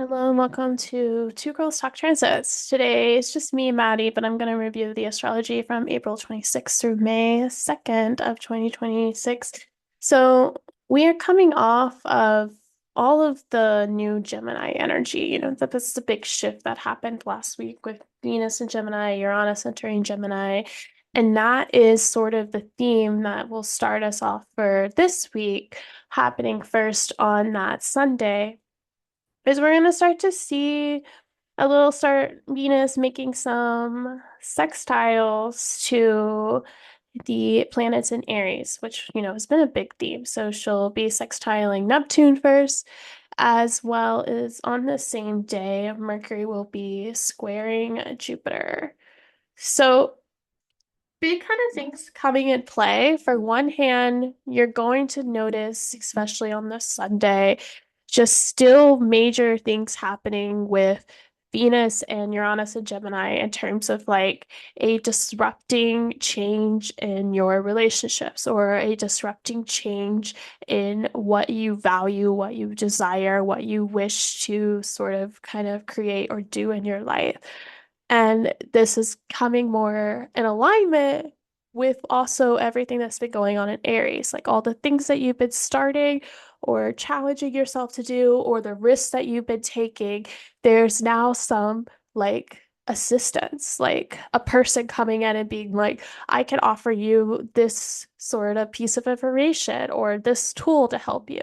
Hello and welcome to Two Girls Talk Transits. Today it's just me, Maddie, but I'm going to review the astrology from April 26th through May 2nd of 2026. So we are coming off of all of the new Gemini energy. This is a big shift that happened last week with Venus and Gemini, Uranus entering Gemini. And that is sort of the theme that will start us off for this week, happening first on that Sunday is we're going to start to see a little start Venus making some sextiles to the planets in Aries, which, has been a big theme. So she'll be sextiling Neptune first, as well as on the same day, Mercury will be squaring Jupiter. So big kind of things coming in play. For one hand, you're going to notice, especially on this Sunday, just still major things happening with Venus and Uranus and Gemini in terms of like a disrupting change in your relationships or a disrupting change in what you value, what you desire, what you wish to sort of kind of create or do in your life. And this is coming more in alignment with also everything that's been going on in Aries, like all the things that you've been starting or challenging yourself to do, or the risks that you've been taking. There's now some like assistance, like a person coming in and being like, I can offer you this sort of piece of information or this tool to help you,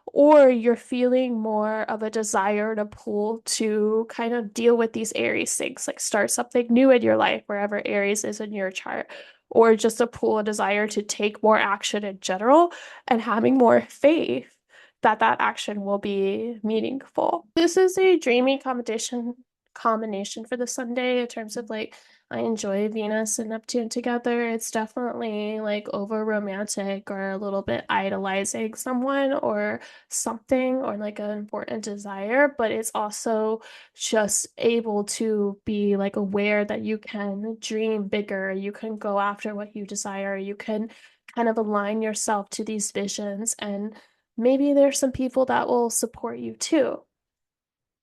or you're feeling more of a desire to pull to kind of deal with these Aries things, like start something new in your life, wherever Aries is in your chart, or just a pull, a desire to take more action in general and having more faith that that action will be meaningful. This is a dreamy combination for the Sunday in terms of like I enjoy Venus and Neptune together. It's definitely like over romantic or a little bit idolizing someone or something or like an important desire, but it's also just able to be like aware that you can dream bigger, you can go after what you desire, you can kind of align yourself to these visions, and maybe there's some people that will support you too.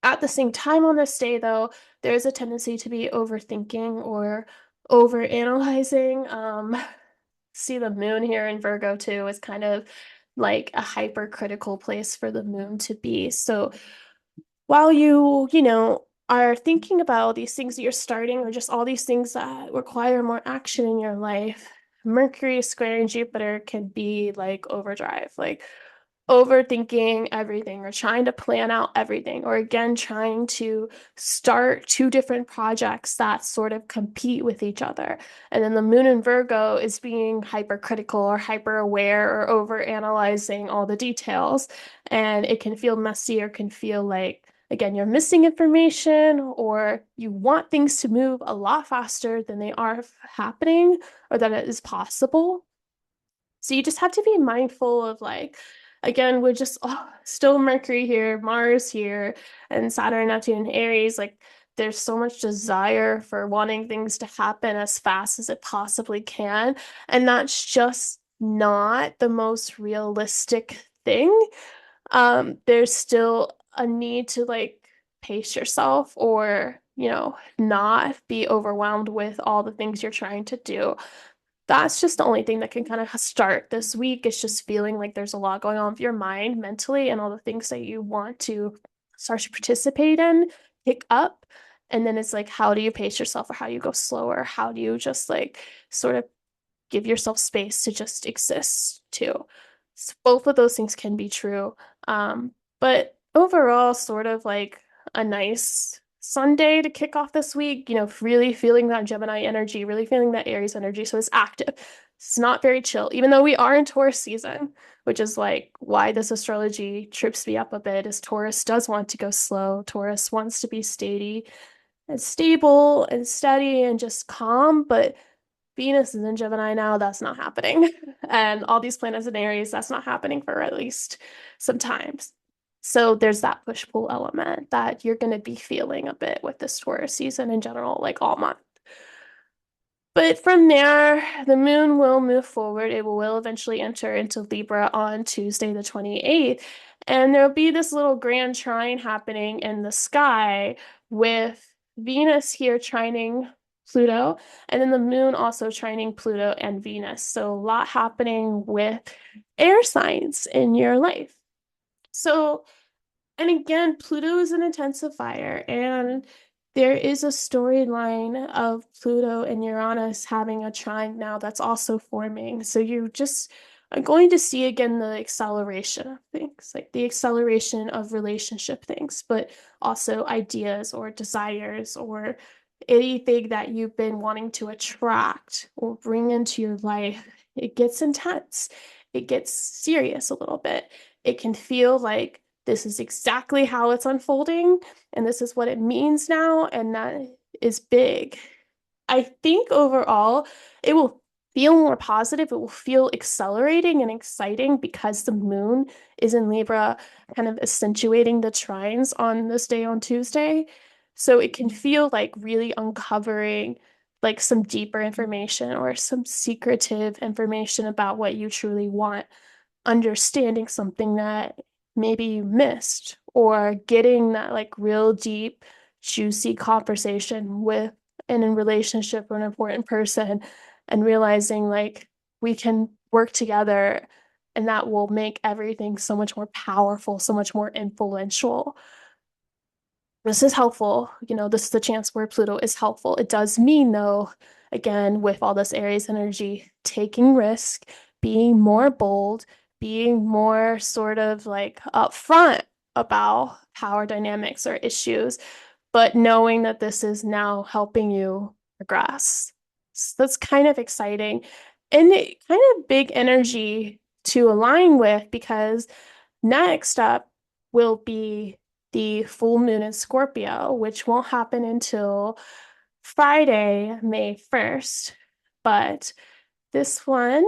At the same time, on this day, though, there's a tendency to be overthinking or overanalyzing. See the moon here in Virgo too is kind of like a hypercritical place for the moon to be. So while you are thinking about these things that you're starting or just all these things that require more action in your life, Mercury squaring Jupiter can be like overdrive, like overthinking everything or trying to plan out everything, or again, trying to start two different projects that sort of compete with each other. And then the moon in Virgo is being hypercritical or hyper aware or over analyzing all the details. And it can feel messy or can feel like, again, you're missing information or you want things to move a lot faster than they are happening or that it is possible. So you just have to be mindful of like, again, we're just still Mercury here, Mars here, and Saturn, Neptune, Aries. Like there's so much desire for wanting things to happen as fast as it possibly can. And that's just not the most realistic thing. There's still a need to like pace yourself or, not be overwhelmed with all the things you're trying to do. That's just the only thing that can kind of start this week. It's just feeling like there's a lot going on with your mind mentally and all the things that you want to start to participate in, pick up. And then it's like, how do you pace yourself or how do you go slower? How do you just like sort of give yourself space to just exist too? So both of those things can be true. But overall, sort of like a nice Sunday to kick off this week, really feeling that Gemini energy, really feeling that Aries energy. So it's active. It's not very chill, even though we are in Taurus season, which is like why this astrology trips me up a bit, is Taurus does want to go slow. Taurus wants to be steady and stable and steady and just calm, but Venus is in Gemini now, that's not happening. And all these planets in Aries, that's not happening for at least some times. So there's that push-pull element that you're going to be feeling a bit with this Taurus season in general, like all month. But from there, the moon will move forward. It will eventually enter into Libra on Tuesday, the 28th. And there'll be this little grand trine happening in the sky with Venus here trining Pluto, and then the moon also trining Pluto and Venus. So a lot happening with air signs in your life. So, and again, Pluto is an intensifier, and there is a storyline of Pluto and Uranus having a trine now that's also forming. So you just are going to see again the acceleration of things, like the acceleration of relationship things, but also ideas or desires or anything that you've been wanting to attract or bring into your life. It gets intense. It gets serious a little bit. It can feel like this is exactly how it's unfolding, and this is what it means now, and that is big. I think overall, it will feel more positive. It will feel accelerating and exciting because the moon is in Libra, kind of accentuating the trines on this day on Tuesday. So it can feel like really uncovering like some deeper information or some secretive information about what you truly want, understanding something that maybe you missed, or getting that like real deep, juicy conversation with and in relationship with an important person, and realizing like we can work together and that will make everything so much more powerful, so much more influential. This is helpful. This is the chance where Pluto is helpful. It does mean, though, again, with all this Aries energy, taking risk, being more bold, being more sort of like upfront about power dynamics or issues, but knowing that this is now helping you progress. So that's kind of exciting and it kind of big energy to align with, because next up will be the full moon in Scorpio, which won't happen until Friday, May 1st. But this one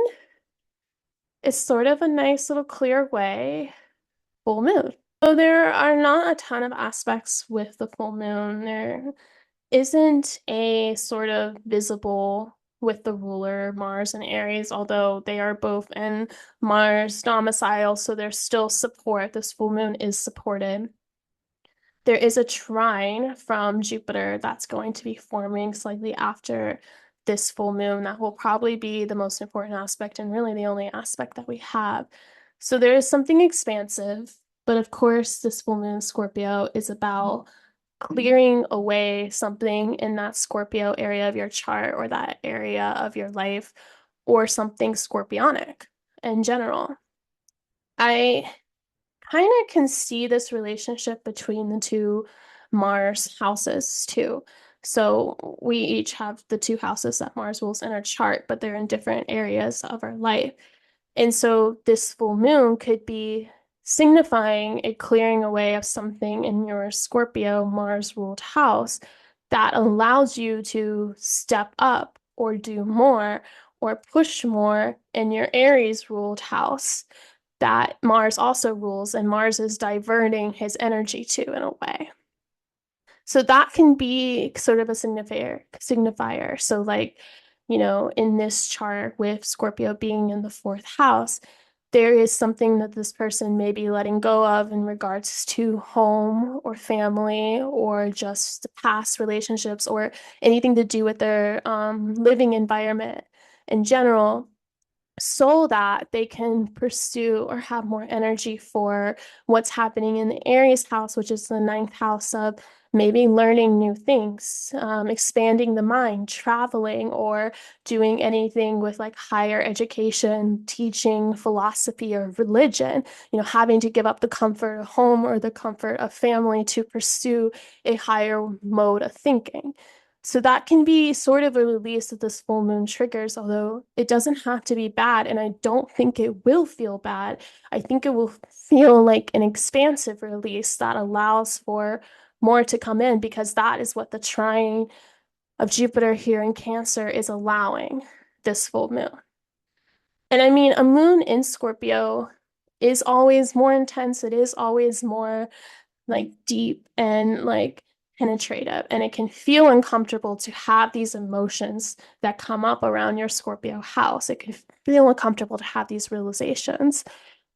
is sort of a nice little clear way full moon. So there are not a ton of aspects with the full moon. There isn't a sort of visible with the ruler Mars and Aries, although they are both in Mars domicile, so there's still support. This full moon is supported. There is a trine from Jupiter that's going to be forming slightly after this full moon. That will probably be the most important aspect and really the only aspect that we have. So there is something expansive, but of course, this full moon Scorpio is about clearing away something in that Scorpio area of your chart or that area of your life, or something scorpionic in general. I kind of can see this relationship between the two Mars houses too. So we each have the two houses that Mars rules in our chart, but they're in different areas of our life. And so this full moon could be signifying a clearing away of something in your Scorpio Mars ruled house that allows you to step up or do more or push more in your Aries ruled house that Mars also rules, and Mars is diverting his energy to in a way. So that can be sort of a signifier. So like, in this chart with Scorpio being in the fourth house, there is something that this person may be letting go of in regards to home or family or just past relationships or anything to do with their living environment in general, so that they can pursue or have more energy for what's happening in the Aries house, which is the ninth house of maybe learning new things, expanding the mind, traveling, or doing anything with like higher education, teaching philosophy or religion, having to give up the comfort of home or the comfort of family to pursue a higher mode of thinking. So that can be sort of a release that this full moon triggers, although it doesn't have to be bad. And I don't think it will feel bad. I think it will feel like an expansive release that allows for more to come in, because that is what the trine of Jupiter here in Cancer is allowing this full moon. And I mean, a moon in Scorpio is always more intense. It is always more like deep and like penetrative, and it can feel uncomfortable to have these emotions that come up around your Scorpio house. It can feel uncomfortable to have these realizations,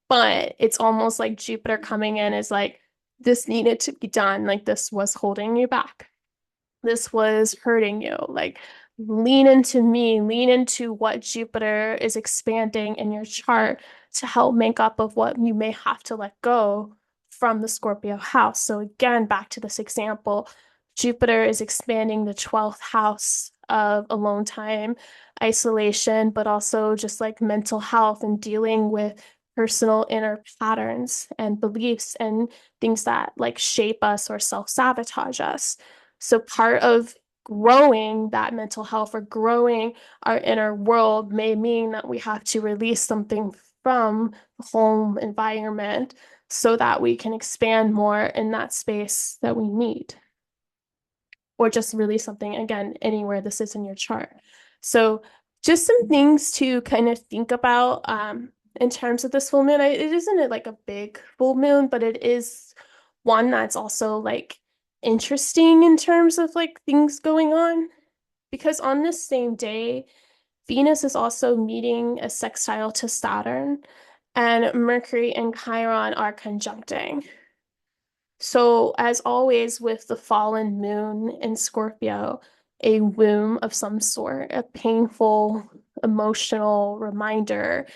But it's almost like Jupiter coming in is like, this needed to be done. Like, this was holding you back. This was hurting you. Like, lean into me, lean into what Jupiter is expanding in your chart to help make up of what you may have to let go from the Scorpio house. So, again, back to this example, Jupiter is expanding the 12th house of alone time, isolation, but also just like mental health and dealing with personal inner patterns and beliefs and things that like shape us or self-sabotage us. So part of growing that mental health or growing our inner world may mean that we have to release something from the home environment so that we can expand more in that space that we need, or just release something again anywhere this is in your chart. So just some things to kind of think about in terms of this full moon. It isn't like a big full moon, but it is one that's also like interesting in terms of like things going on. Because on this same day, Venus is also meeting a sextile to Saturn, and Mercury and Chiron are conjuncting. So, as always, with the fallen moon in Scorpio, a womb of some sort, a painful, emotional reminder,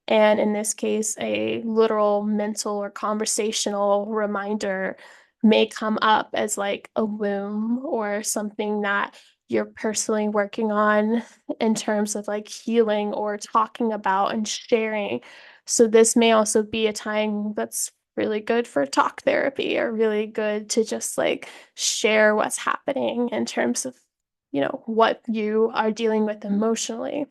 and in this case, a literal mental or conversational reminder may come up as like a womb or something that you're personally working on in terms of like healing or talking about and sharing. So, this may also be a time that's really good for talk therapy or really good to just like share what's happening in terms of, what you are dealing with emotionally.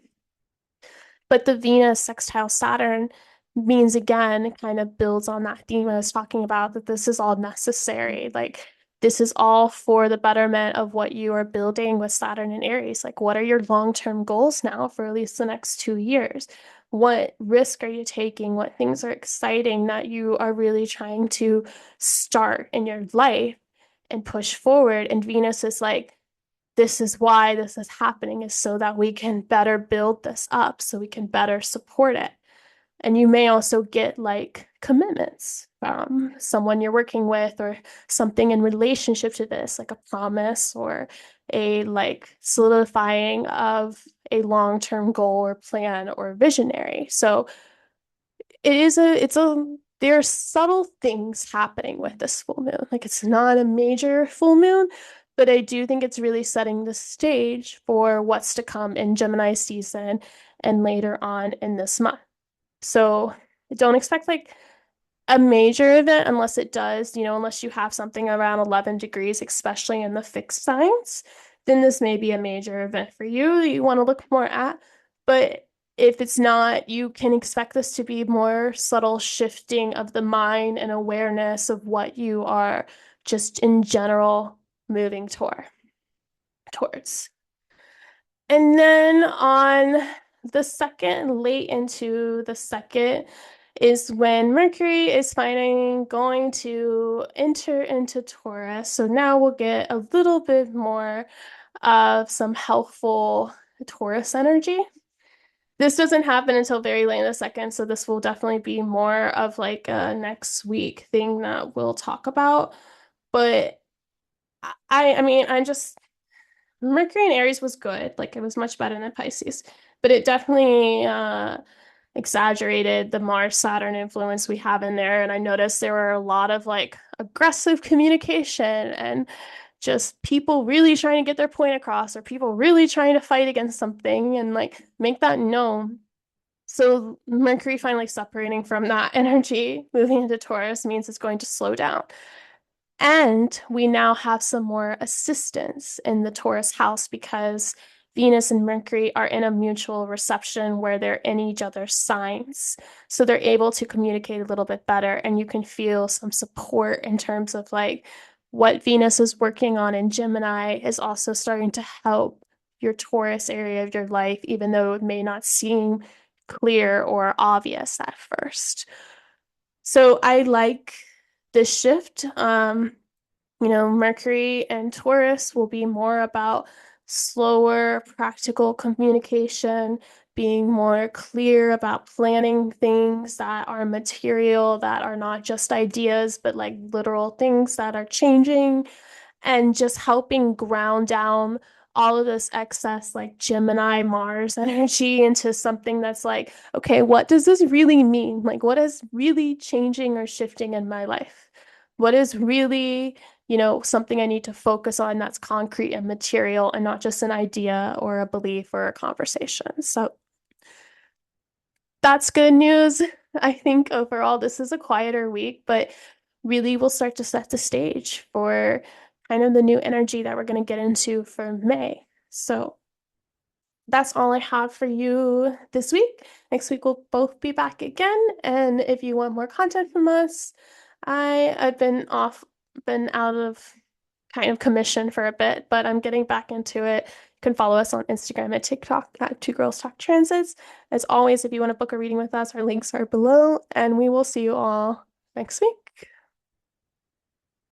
But the Venus sextile Saturn means again, it kind of builds on that theme I was talking about, that this is all necessary. Like, this is all for the betterment of what you are building with Saturn and Aries. Like, what are your long-term goals now for at least the next 2 years? What risk are you taking? What things are exciting that you are really trying to start in your life and push forward? And Venus is like, this is why this is happening, is so that we can better build this up, so we can better support it. And you may also get like commitments from someone you're working with or something in relationship to this, like a promise or a like solidifying of a long-term goal or plan or visionary. So there are subtle things happening with this full moon. Like, it's not a major full moon, but I do think it's really setting the stage for what's to come in Gemini season and later on in this month. So don't expect like a major event unless it does, unless you have something around 11 degrees, especially in the fixed signs, then this may be a major event for you that you want to look more at. But if it's not, you can expect this to be more subtle shifting of the mind and awareness of what you are just in general moving towards. And then on the second, late into the second, is when Mercury is finally going to enter into Taurus. So now we'll get a little bit more of some helpful Taurus energy. This doesn't happen until very late in the second, so this will definitely be more of like a next week thing that we'll talk about. But I mean, I just Mercury in Aries was good. Like, it was much better than Pisces, but it definitely exaggerated the Mars Saturn influence we have in there. And I noticed there were a lot of like aggressive communication and just people really trying to get their point across, or people really trying to fight against something and like make that known. So Mercury finally separating from that energy, moving into Taurus, means it's going to slow down. And we now have some more assistance in the Taurus house because Venus and Mercury are in a mutual reception where they're in each other's signs. So they're able to communicate a little bit better, and you can feel some support in terms of like what Venus is working on in Gemini is also starting to help your Taurus area of your life, even though it may not seem clear or obvious at first. So I like this shift. Mercury and Taurus will be more about slower, practical communication, being more clear about planning things that are material, that are not just ideas, but like literal things that are changing, and just helping ground down all of this excess like Gemini Mars energy into something that's like, okay, what does this really mean? Like, what is really changing or shifting in my life? What is really, something I need to focus on that's concrete and material and not just an idea or a belief or a conversation. So that's good news. I think overall this is a quieter week, but really we'll start to set the stage for kind of the new energy that we're going to get into for May. So that's all I have for you this week. Next week we'll both be back again. And if you want more content from us, I've been out of kind of commission for a bit, but I'm getting back into it. You can follow us on Instagram and TikTok at Two Girls Talk Transits. As always, if you want to book a reading with us, our links are below, and we will see you all next week.